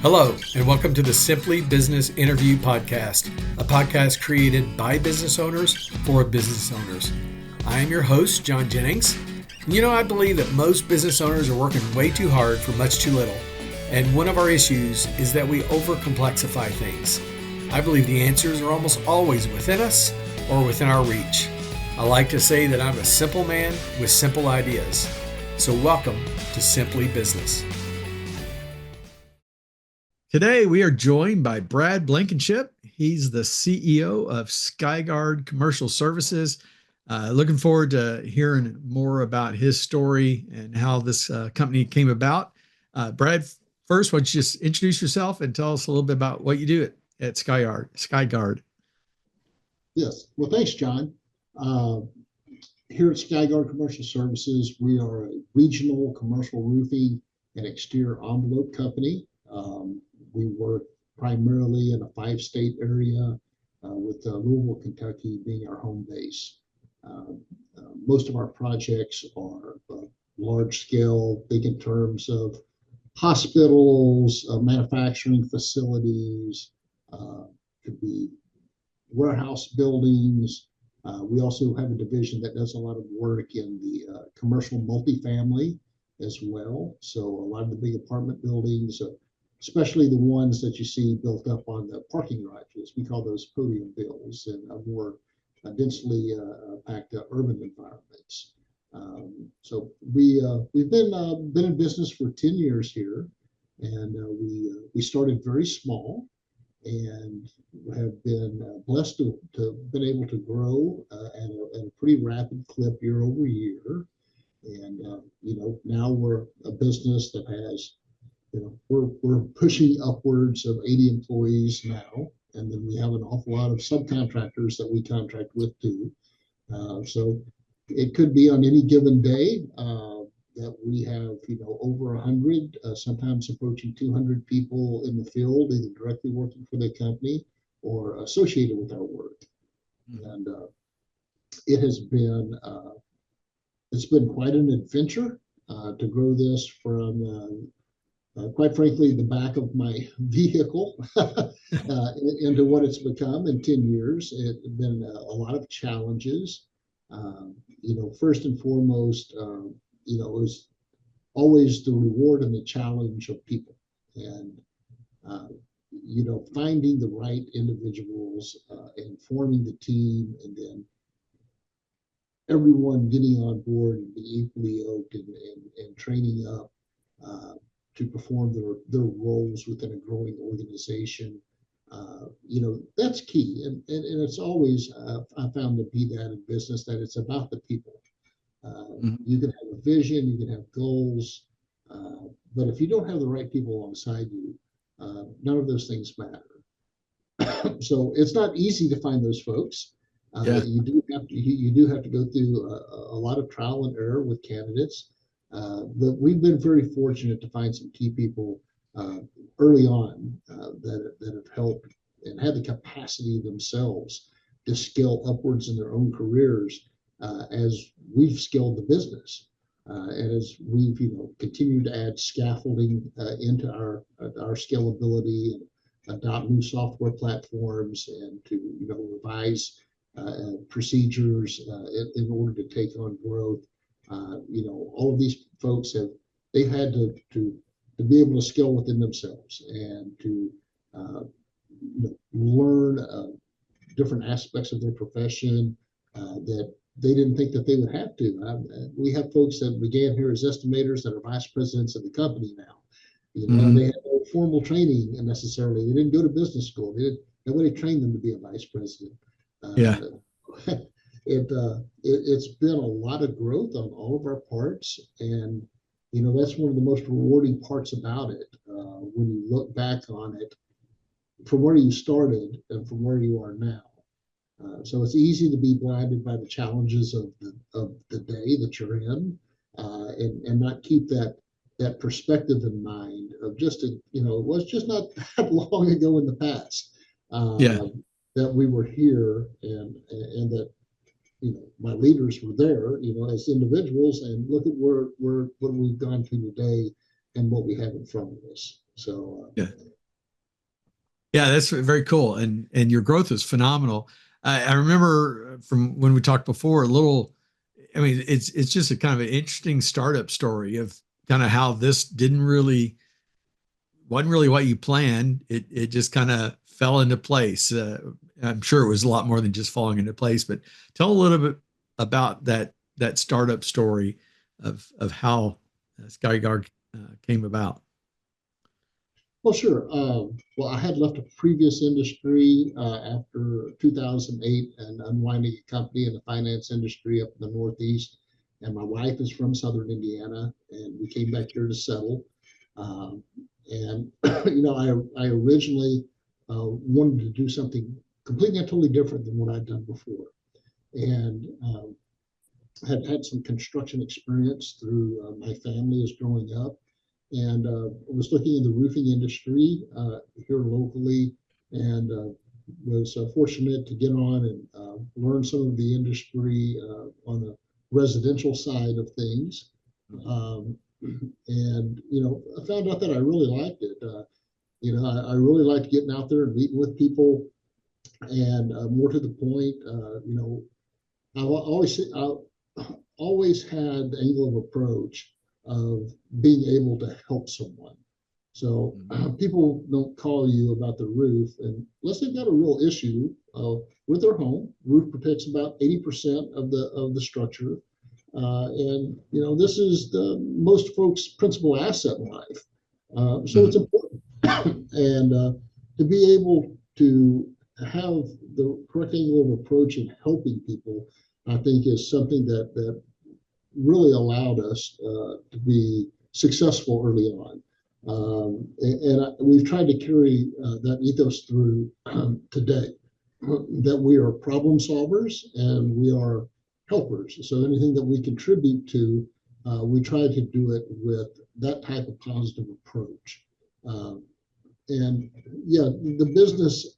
Hello, and welcome to the Simply Business Interview Podcast, a podcast created by business owners for business owners. I am your host, John Jennings. And I believe that most business owners are working way too hard for much too little. And one of our issues is that we overcomplexify things. I believe the answers are almost always within us or within our reach. I like to say that I'm a simple man with simple ideas. So welcome to Simply Business. Today, we are joined by Brad Blankenship. He's the CEO of Skyguard Commercial Services. Looking forward to hearing more about his story and how this company came about. Brad, first, why don't you just introduce yourself and tell us a little bit about what you do at Skyguard? Yes. Well, thanks, John. Here at Skyguard Commercial Services, we are a regional commercial roofing and exterior envelope company. We work primarily in a 5-state area, with Louisville, Kentucky being our home base. Most of our projects are large scale, big in terms of hospitals, manufacturing facilities, could be warehouse buildings. We also have a division that does a lot of work in the commercial multifamily as well. So a lot of the big apartment buildings, especially the ones that you see built up on the parking garages. We call those podium builds, and more densely packed urban environments. So we've been in business for 10 years here, and we started very small and have been blessed to been able to grow at a pretty rapid clip year over year. And now we're a business that has, we're pushing upwards of 80 employees now, and then we have an awful lot of subcontractors that we contract with too. So it could be on any given day that we have, over 100, sometimes approaching 200 people in the field, either directly working for the company or associated with our work. And it has been it's been quite an adventure to grow this from quite frankly, the back of my vehicle into what it's become in 10 years. It's been a lot of challenges. First and foremost, it was always the reward and the challenge of people. And, finding the right individuals and forming the team, and then everyone getting on board and being equally yoked and training up to perform their roles within a growing organization. That's key. And it's always, I found to be that in business, that it's about the people. You can have a vision, you can have goals, but if you don't have the right people alongside you, none of those things matter. So it's not easy to find those folks. You do have to go through a lot of trial and error with candidates. But we've been very fortunate to find some key people early on that have helped and had the capacity themselves to scale upwards in their own careers as we've scaled the business. And as we've continued to add scaffolding into our scalability and adopt new software platforms, and to revise procedures in order to take on growth. All of these folks they've had to be able to scale within themselves and to learn different aspects of their profession that they didn't think that they would have to. We have folks that began here as estimators that are vice presidents of the company now. They had no formal training necessarily. They didn't go to business school. Nobody trained them to be a vice president. It's been a lot of growth on all of our parts, and that's one of the most rewarding parts about it when you look back on it from where you started and from where you are now. So it's easy to be blinded by the challenges of the day that you're in, and not keep that perspective in mind of just it was just not that long ago in the past that we were here, and that my leaders were there, as individuals, and look at what we've gone to today and what we have in front of us. So Yeah. Yeah, that's very cool. And your growth is phenomenal. I remember from when we talked before, a little, I mean, it's just a kind of an interesting startup story of kind of how this wasn't really what you planned. It just kind of fell into place. I'm sure it was a lot more than just falling into place, but tell a little bit about that startup story of how Skyguard came about. well, sure. Well, I had left a previous industry after 2008 and unwinding a company in the finance industry up in the Northeast. And my wife is from Southern Indiana, and we came back here to settle. Um, and I originally wanted to do something completely and totally different than what I'd done before, and had had some construction experience through my family as growing up, and was looking in the roofing industry here locally, and was fortunate to get on and learn some of the industry on the residential side of things. Um, and I found out that I really liked it. I really liked getting out there and meeting with people, and more to the point, I always had the angle of approach of being able to help someone. So people don't call you about the roof unless they've got a real issue with their home. Roof protects about 80% of the structure, and this is the most folks' principal asset in life. So it's important, and to be able to have the correct angle of approach in helping people, I think, is something that really allowed us to be successful early on. We've tried to carry that ethos through today, that we are problem solvers and we are helpers. So anything that we contribute to, we try to do it with that type of positive approach. And yeah, the business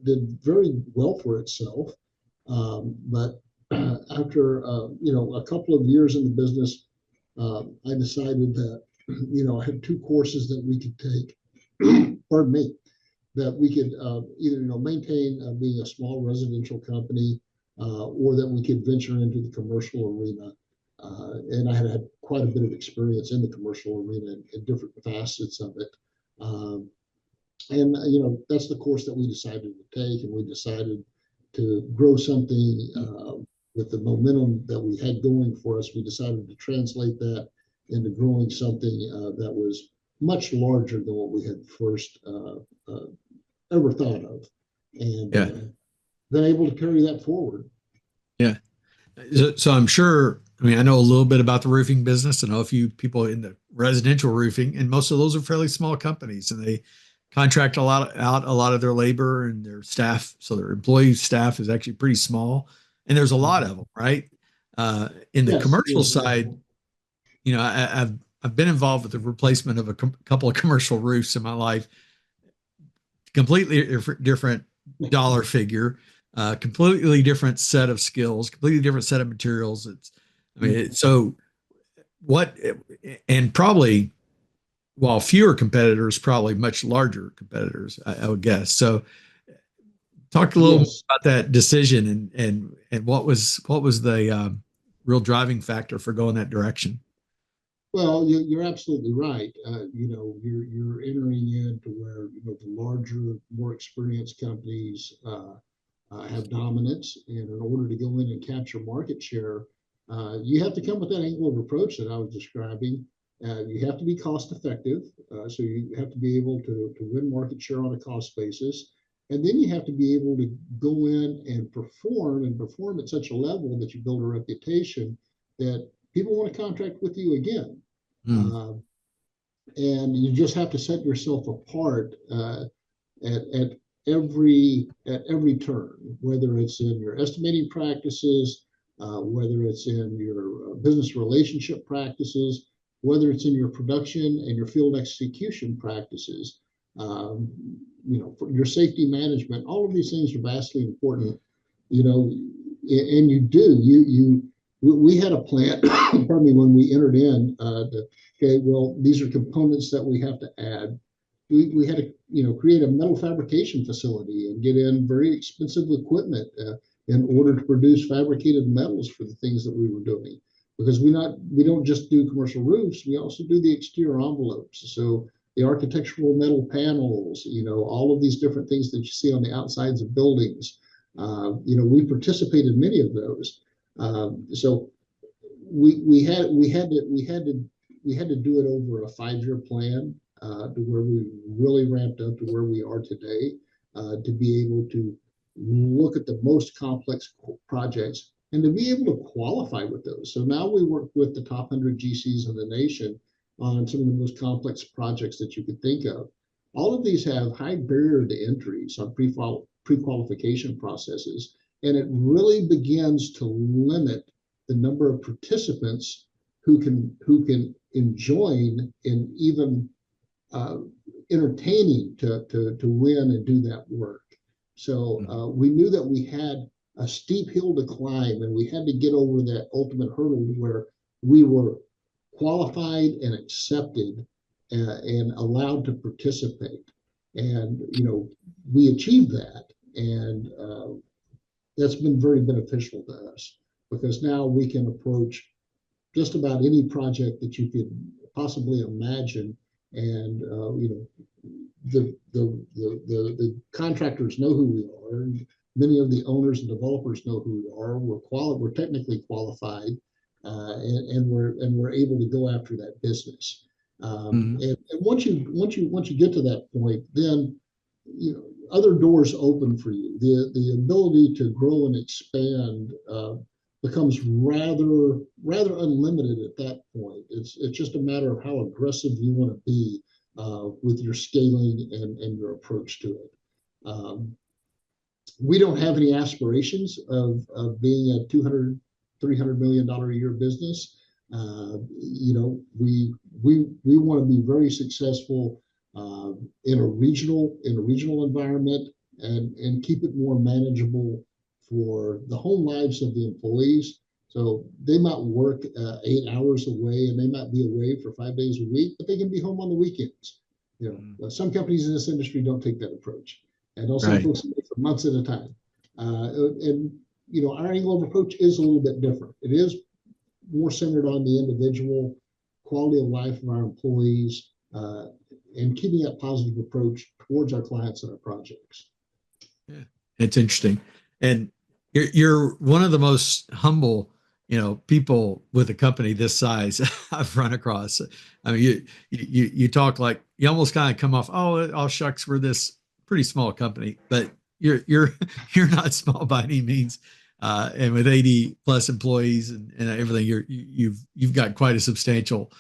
did very well for itself. But after a couple of years in the business, I decided that I had two courses that we could take. Pardon me, that we could either maintain being a small residential company, or that we could venture into the commercial arena. And I had quite a bit of experience in the commercial arena in different facets of it. And that's the course that we decided to take, and we decided to grow something with the momentum that we had going for us. We decided to translate that into growing something that was much larger than what we had first ever thought of, and been able to carry that forward. Yeah. So I'm sure, I mean, I know a little bit about the roofing business. I know a few people in the residential roofing, and most of those are fairly small companies, and they contract a lot of their labor and their staff. So their employee staff is actually pretty small, and there's a lot of them, right? In the commercial side, I've been involved with the replacement of a couple of commercial roofs in my life. Completely different dollar figure, completely different set of skills, completely different set of materials. So what, and probably, while fewer competitors, probably much larger competitors, I would guess. So talk a little more about that decision and what was the real driving factor for going that direction. Well, you're absolutely right. You're entering into where the larger, more experienced companies have dominance, and in order to go in and capture market share, you have to come with that angle of approach that I was describing. You have to be cost effective, so you have to be able to win market share on a cost basis, and then you have to be able to go in and perform at such a level that you build a reputation that people want to contract with you again. And you just have to set yourself apart at every turn, whether it's in your estimating practices, whether it's in your business relationship practices, whether it's in your production and your field execution practices, for your safety management. All of these things are vastly important, and you we had a plan, pardon me, when we entered in, okay, well, these are components that we have to add. We had to, create a metal fabrication facility and get in very expensive equipment in order to produce fabricated metals for the things that we were doing. Because we don't just do commercial roofs, we also do the exterior envelopes. So the architectural metal panels, all of these different things that you see on the outsides of buildings. We participate in many of those. So we had to do it over a 5-year plan to where we really ramped up to where we are today, to be able to look at the most complex projects and to be able to qualify with those. So now we work with the top 100 GCs in the nation on some of the most complex projects that you could think of. All of these have high barrier to entries on pre-qualification processes, and it really begins to limit the number of participants who can join in even entertaining to win and do that work. So we knew that we had a steep hill to climb, and we had to get over that ultimate hurdle where we were qualified and accepted and allowed to participate. And we achieved that, and that's been very beneficial to us, because now we can approach just about any project that you could possibly imagine, and the contractors know who we are. Many of the owners and developers know who we are. We're technically qualified, and we're able to go after that business. And once you get to that point, then other doors open for you. The ability to grow and expand becomes rather unlimited at that point. It's just a matter of how aggressive you want to be with your scaling and your approach to it. We don't have any aspirations of being a $200, $300 million a year business. We want to be very successful in a regional environment, and keep it more manageable for the home lives of the employees. So they might work 8 hours away, and they might be away for 5 days a week, but they can be home on the weekends. Some companies in this industry don't take that approach, and they'll send folks away for months at a time. Our angle of approach is a little bit different. It is more centered on the individual, quality of life of our employees, and keeping that positive approach towards our clients and our projects. Yeah, it's interesting. And you're one of the most humble, people with a company this size I've run across. I mean, you talk like you almost kind of come off, oh shucks, we're this pretty small company, but you're not small by any means. And with 80 plus employees and everything, you've got quite a substantial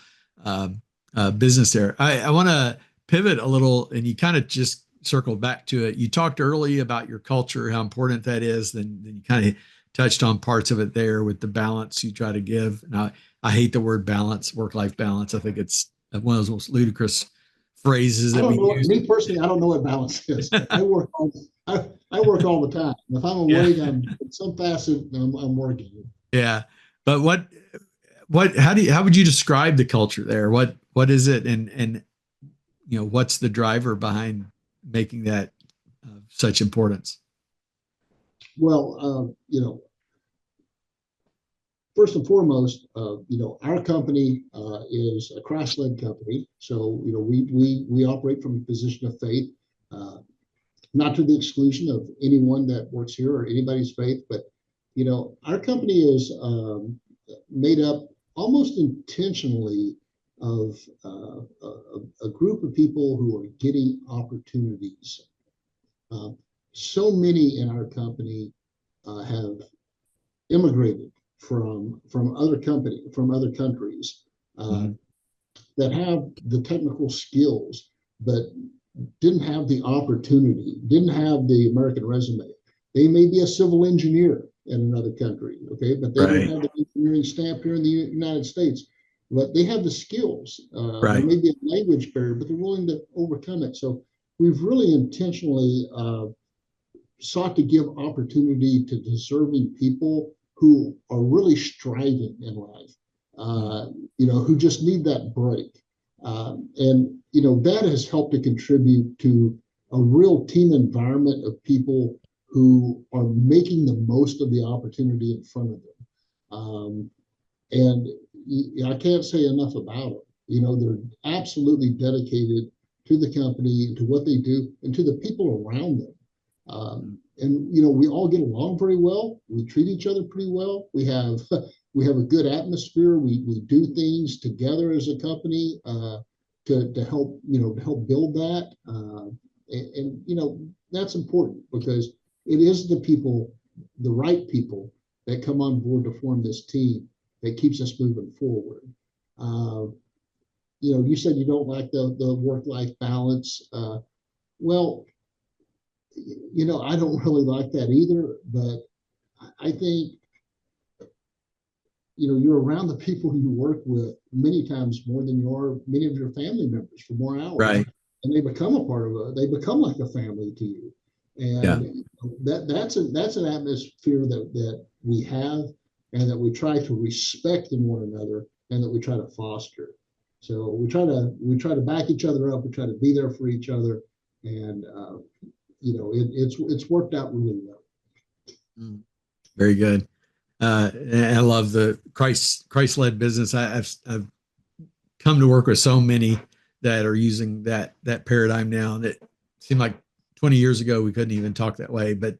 business there. I want to pivot a little, and you kind of just circled back to it. You talked early about your culture, how important that is. Then you kind of touched on parts of it there with the balance you try to give. And I hate the word balance, work-life balance. I think it's one of those most ludicrous phrases that we use. Me personally, I don't know what balance is. I work all the time. If I'm awake, I'm in some facet, I'm working. Yeah, but how would you describe the culture there? What is it, and what's the driver behind making that such importance? Well, first and foremost, our company is a Christ-led company. So, we operate from a position of faith, not to the exclusion of anyone that works here or anybody's faith, but, our company is made up almost intentionally of a group of people who are getting opportunities. So many in our company have immigrated from other countries that have the technical skills, but didn't have the opportunity, didn't have the American resume. They may be a civil engineer in another country, okay, but they don't have the engineering stamp here in the United States. But they have the skills. There may be a language barrier, but they're willing to overcome it. So we've really intentionally sought to give opportunity to deserving people who are really striving in life, who just need that break. That has helped to contribute to a real team environment of people who are making the most of the opportunity in front of them. And I can't say enough about them. They're absolutely dedicated to the company, to what they do, and to the people around them. We all get along very well. We treat each other pretty well. We have a good atmosphere. We do things together as a company to help build that. That's important, because it is the right people that come on board to form this team that keeps us moving forward. You said you don't like the work-life balance. Well, I don't really like that either, but I think, you're around the people you work with many times more than you are many of your family members for more hours. Right. And they become a part of they become like a family to you. And that's an atmosphere that we have, and that we try to respect in one another, and that we try to foster. So we try to back each other up. We try to be there for each other, and it's worked out really well. Very good. And I love the Christ-led business. I've come to work with so many that are using that paradigm now, and it seemed like 20 years ago we couldn't even talk that way, but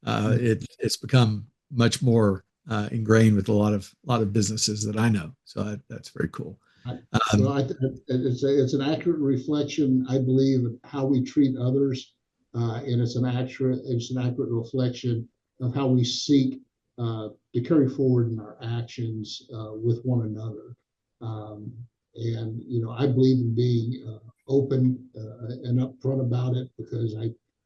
it's become much more ingrained with a lot of businesses that I know. So that's very cool. It's an accurate reflection, I believe, of how we treat others, and it's an accurate reflection of how we seek to carry forward in our actions with one another. I believe in being open and upfront about it, because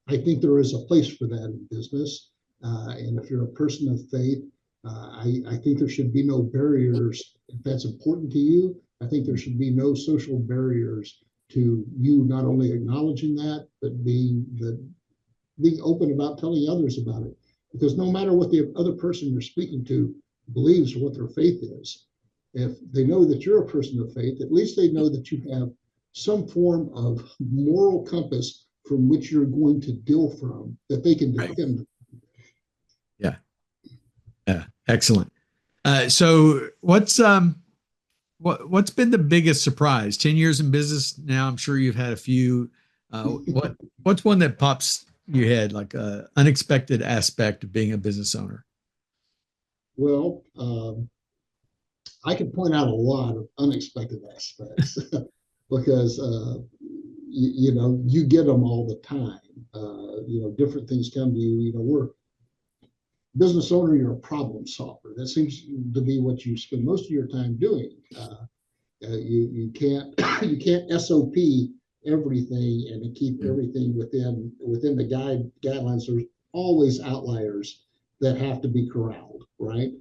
I think there is a place for that in business. And if you're a person of faith, I think there should be no barriers. If that's important to you, I think there should be no social barriers to you not only acknowledging that, but being open about telling others about it. Because no matter what the other person you're speaking to believes or what their faith is, if they know that you're a person of faith, at least they know that you have some form of moral compass from which you're going to deal from, that they can depend on. Yeah, excellent. So what's been the biggest surprise? 10 years in business now, I'm sure you've had a few. What's one that pops your head, like a unexpected aspect of being a business owner? Well, I could point out a lot of unexpected aspects because you get them all the time. Different things come to you. We're business owner, you're a problem solver. That seems to be what you spend most of your time doing. You can't SOP everything and to keep everything within the guidelines. There's always outliers that have to be corralled, right?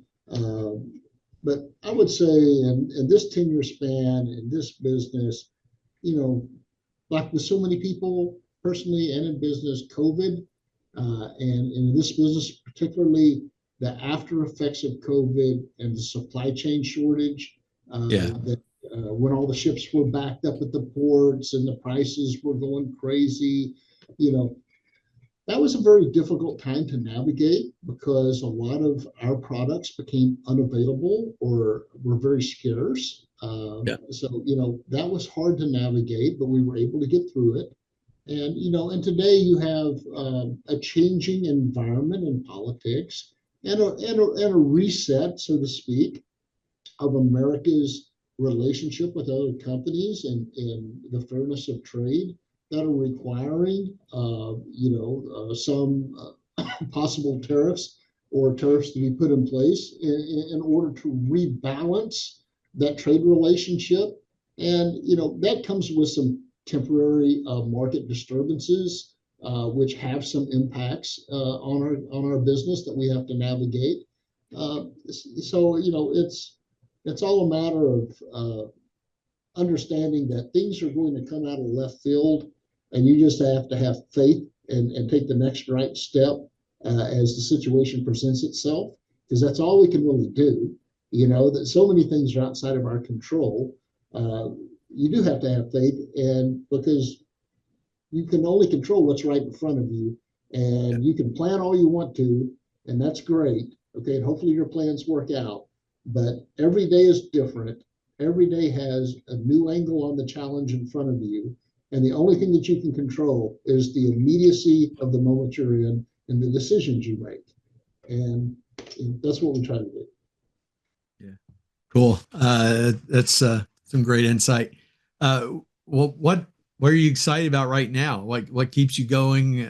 But I would say in this 10-year span in this business, like with so many people personally and in business, COVID, and in this business, particularly the after effects of COVID and the supply chain shortage, when all the ships were backed up at the ports and the prices were going crazy, that was a very difficult time to navigate, because a lot of our products became unavailable or were very scarce. So, that was hard to navigate, but we were able to get through it. And today you have a changing environment in politics and a reset, so to speak, of America's relationship with other companies and the fairness of trade that are requiring, some possible tariffs or tariffs to be put in place in order to rebalance that trade relationship. And, that comes with some temporary market disturbances, which have some impacts on our business that we have to navigate. So, it's all a matter of understanding that things are going to come out of left field, and you just have to have faith and take the next right step as the situation presents itself. because that's all we can really do. That so many things are outside of our control. You do have to have faith, and because you can only control what's right in front of you, and you can plan all you want to, and that's great. Okay, and hopefully your plans work out. But every day is different. Every day has a new angle on the challenge in front of you. And the only thing that you can control is the immediacy of the moment you're in and the decisions you make. And that's what we try to do. Yeah. Cool. That's some great insight. Well, what are you excited about right now? What keeps you going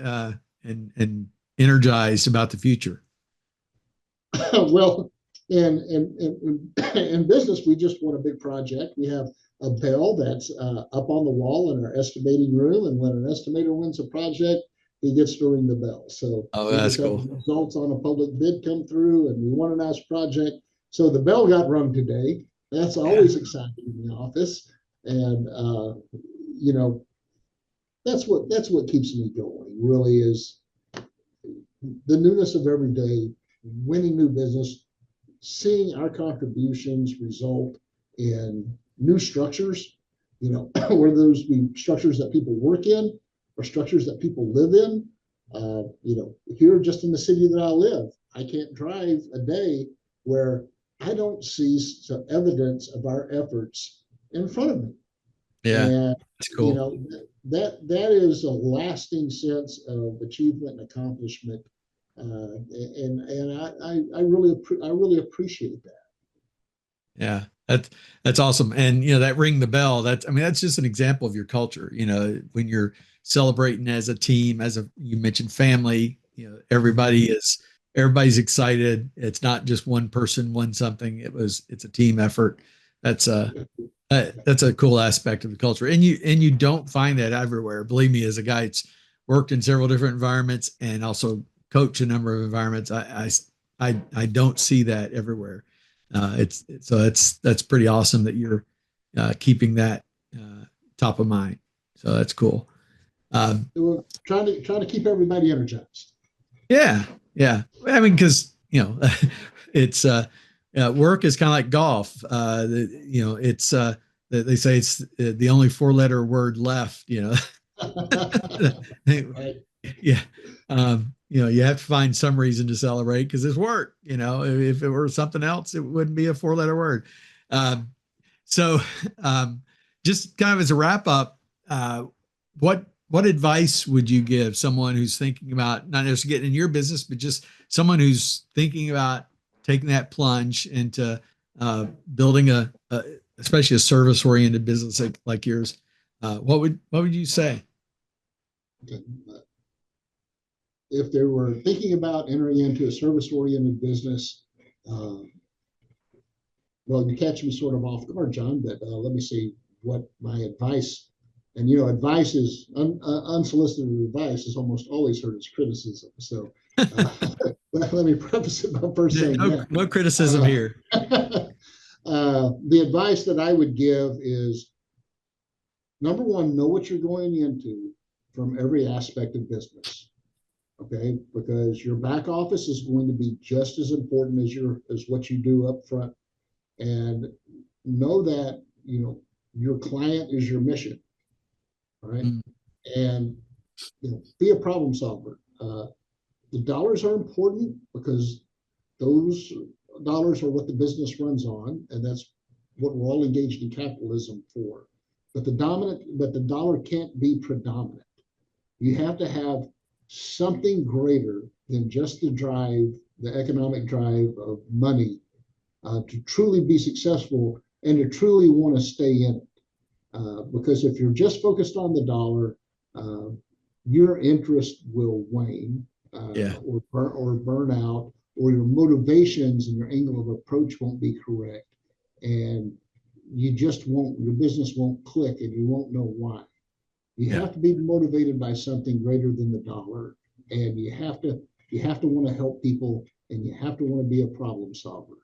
and energized about the future? Well, in business, we just won a big project. We have a bell that's up on the wall in our estimating room, and when an estimator wins a project, he gets to ring the bell. So that's cool. Results on a public bid come through, and we won a nice project. So the bell got rung today. That's always exciting in the office, and that's what keeps me going. Really, is the newness of every day, winning new business, seeing our contributions result in new structures, whether those be structures that people work in or structures that people live in. Here just in the city that I live, I can't drive a day where I don't see some evidence of our efforts in front of me. Yeah, and that's cool. That is a lasting sense of achievement and accomplishment. And I really appreciate that. Yeah, that's awesome. And that ring the bell, that's just an example of your culture. When you're celebrating as a team, you mentioned family, everybody's excited. It's not just one person won something. It's a team effort. That's a cool aspect of the culture. And you don't find that everywhere. Believe me, as a guy that's worked in several different environments and also coach a number of environments, I don't see that everywhere. That's pretty awesome that you're keeping that top of mind. So that's cool. We're trying to keep everybody energized. Yeah. I mean, because it's work is kind of like golf. It's they say it's the only 4-letter word left. Right. Yeah. You have to find some reason to celebrate because it's work. If it were something else, it wouldn't be a 4-letter word. So just kind of as a wrap up, what advice would you give someone who's thinking about not necessarily getting in your business, but just someone who's thinking about taking that plunge into building especially a service-oriented business like yours? What would you say? Okay. If they were thinking about entering into a service-oriented business, well, you catch me sort of off guard, John, but let me see what my advice, and advice is, unsolicited advice is almost always heard as criticism. So let me preface it by first saying no criticism here. The advice that I would give is, number one, know what you're going into from every aspect of business. Okay, because your back office is going to be just as important as what you do up front, and know that your client is your mission. All right, and be a problem solver. The dollars are important because those dollars are what the business runs on, and that's what we're all engaged in capitalism for. But the dollar can't be predominant. You have to have something greater than just the economic drive of money, to truly be successful and to truly want to stay in it. Because if you're just focused on the dollar, your interest will wane, or burn out, or your motivations and your angle of approach won't be correct, and your business won't click, and you won't know why. You have to be motivated by something greater than the dollar, and you have to want to help people, and you have to want to be a problem solver.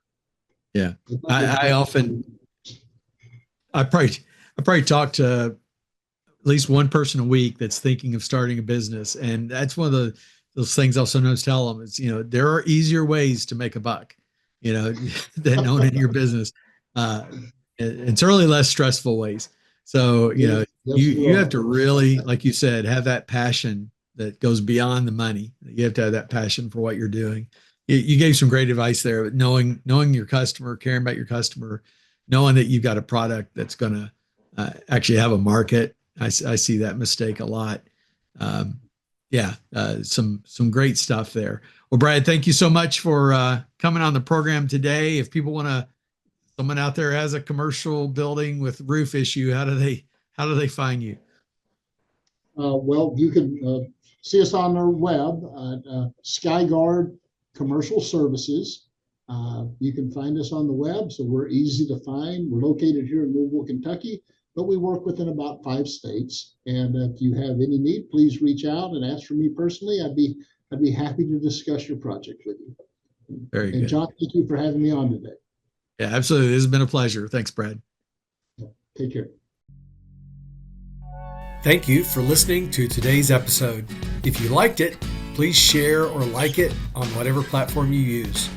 Yeah, I probably talk to at least one person a week that's thinking of starting a business, and that's one of those things I'll sometimes tell them is there are easier ways to make a buck. than owning your business. And certainly less stressful ways. So, you have to really, like you said, have that passion that goes beyond the money. You have to have that passion for what you're doing. You gave some great advice there, but knowing your customer, caring about your customer, knowing that you've got a product that's going to actually have a market. I see that mistake a lot. Some great stuff there. Well, Brad, thank you so much for coming on the program today. If people someone out there has a commercial building with roof issue, how do they find you? Well, you can see us on our web at Skyguard Commercial Services. You can find us on the web, so we're easy to find. We're located here in Louisville, Kentucky, but we work within about 5 states. And if you have any need, please reach out and ask for me personally. I'd be happy to discuss your project with you. Very good. John, thank you for having me on today. Yeah, absolutely. This has been a pleasure. Thanks, Brad. Take care. Thank you for listening to today's episode. If you liked it, please share or like it on whatever platform you use.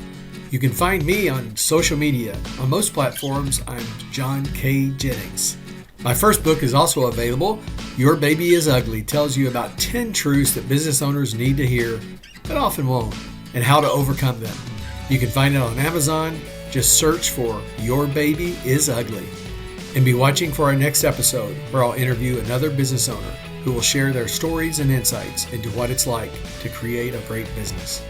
You can find me on social media. On most platforms, I'm John K. Jennings. My first book is also available. Your Baby is Ugly tells you about 10 truths that business owners need to hear, but often won't, and how to overcome them. You can find it on Amazon. Just search for Your Baby is Ugly. And be watching for our next episode, where I'll interview another business owner who will share their stories and insights into what it's like to create a great business.